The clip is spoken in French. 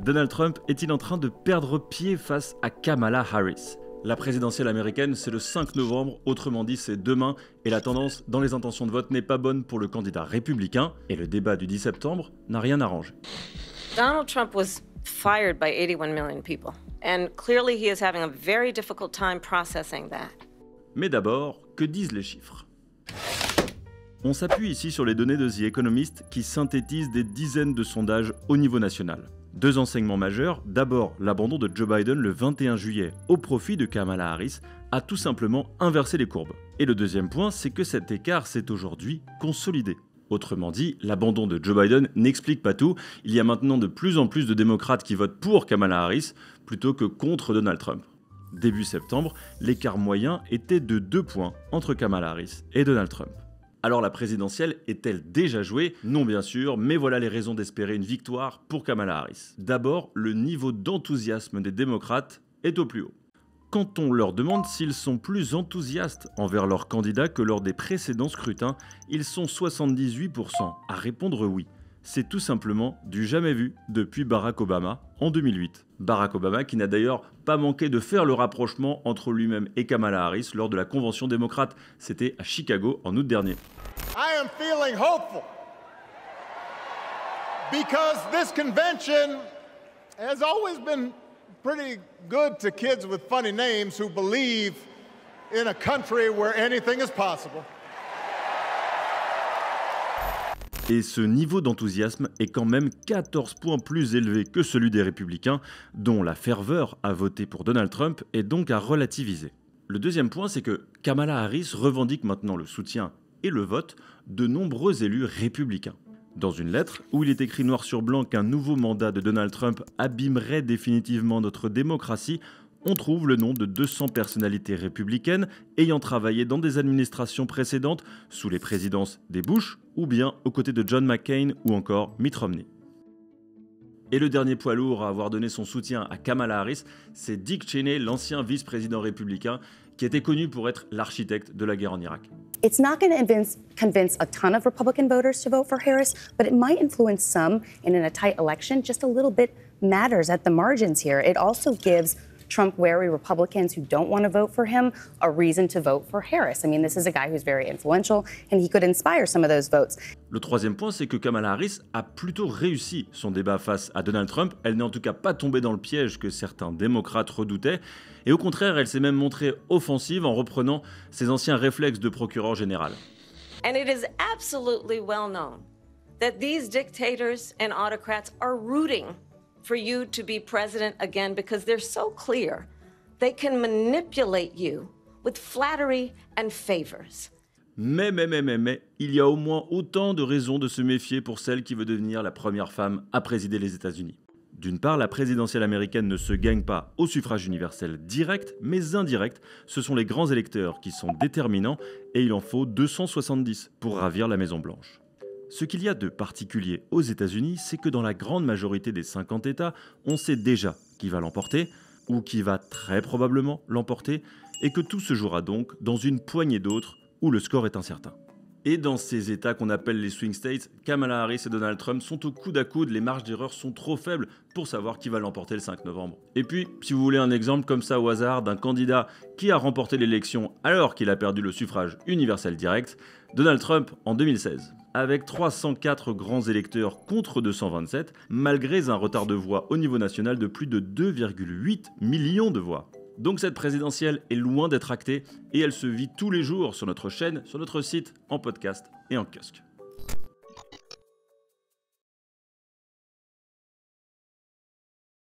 Donald Trump est-il en train de perdre pied face à Kamala Harris? La présidentielle américaine, c'est le 5 novembre, autrement dit c'est demain, et la tendance dans les intentions de vote n'est pas bonne pour le candidat républicain, et le débat du 10 septembre n'a rien arrangé. Donald Trump was fired by 81 million people, and clearly he is having a very difficult time processing that. Mais d'abord, que disent les chiffres? On s'appuie ici sur les données de The Economist qui synthétisent des dizaines de sondages au niveau national. Deux enseignements majeurs, d'abord l'abandon de Joe Biden le 21 juillet au profit de Kamala Harris a tout simplement inversé les courbes. Et le deuxième point, c'est que cet écart s'est aujourd'hui consolidé. Autrement dit, l'abandon de Joe Biden n'explique pas tout, il y a maintenant de plus en plus de démocrates qui votent pour Kamala Harris plutôt que contre Donald Trump. Début septembre, l'écart moyen était de 2 points entre Kamala Harris et Donald Trump. Alors la présidentielle est-elle déjà jouée? Non bien sûr, mais voilà les raisons d'espérer une victoire pour Kamala Harris. D'abord, le niveau d'enthousiasme des démocrates est au plus haut. Quand on leur demande s'ils sont plus enthousiastes envers leur candidat que lors des précédents scrutins, ils sont 78% à répondre oui. C'est tout simplement du jamais vu depuis Barack Obama en 2008. Barack Obama qui n'a d'ailleurs pas manqué de faire le rapprochement entre lui-même et Kamala Harris lors de la convention démocrate. C'était à Chicago en août dernier. I am feeling hopeful because this convention has always been pretty good to kids with funny names who believe in a country where anything is possible. Et ce niveau d'enthousiasme est quand même 14 points plus élevé que celui des républicains, dont la ferveur à voter pour Donald Trump est donc à relativiser. Le deuxième point, c'est que Kamala Harris revendique maintenant le soutien et le vote de nombreux élus républicains. Dans une lettre où il est écrit noir sur blanc qu'un nouveau mandat de Donald Trump abîmerait définitivement notre démocratie, on trouve le nom de 200 personnalités républicaines ayant travaillé dans des administrations précédentes sous les présidences des Bush ou bien aux côtés de John McCain ou encore Mitt Romney. Et le dernier poids lourd à avoir donné son soutien à Kamala Harris, c'est Dick Cheney, l'ancien vice-président républicain, qui était connu pour être l'architecte de la guerre en Irak. It's not going to convince a ton of Republican voters to vote for Harris, but it might influence some, and in a tight election, just a little bit matters at the margins here. It also gives Trump-wary Republicans who don't want to vote for him a reason to vote for Harris. I mean, this is a guy who's very influential, and he could inspire some of those votes. Le troisième point, c'est que Kamala Harris a plutôt réussi son débat face à Donald Trump. Elle n'est en tout cas pas tombée dans le piège que certains démocrates redoutaient. Et au contraire, elle s'est même montrée offensive en reprenant ses anciens réflexes de procureur général. And it is absolutely well known that these dictators and autocrats are rooting for you to be president again because they're so clear. They can manipulate you with flattery and favors. Mais, il y a au moins autant de raisons de se méfier pour celle qui veut devenir la première femme à présider les États-Unis. D'une part, la présidentielle américaine ne se gagne pas au suffrage universel direct, mais indirect. Ce sont les grands électeurs qui sont déterminants et il en faut 270 pour ravir la Maison-Blanche. Ce qu'il y a de particulier aux États-Unis, c'est que dans la grande majorité des 50 États, on sait déjà qui va l'emporter, ou qui va très probablement l'emporter, et que tout se jouera donc dans une poignée d'autres où le score est incertain. Et dans ces États qu'on appelle les swing states, Kamala Harris et Donald Trump sont au coude à coude, les marges d'erreur sont trop faibles pour savoir qui va l'emporter le 5 novembre. Et puis, si vous voulez un exemple comme ça au hasard d'un candidat qui a remporté l'élection alors qu'il a perdu le suffrage universel direct, Donald Trump en 2016. Avec 304 grands électeurs contre 227, malgré un retard de voix au niveau national de plus de 2,8 millions de voix. Donc cette présidentielle est loin d'être actée et elle se vit tous les jours sur notre chaîne, sur notre site, en podcast et en kiosque.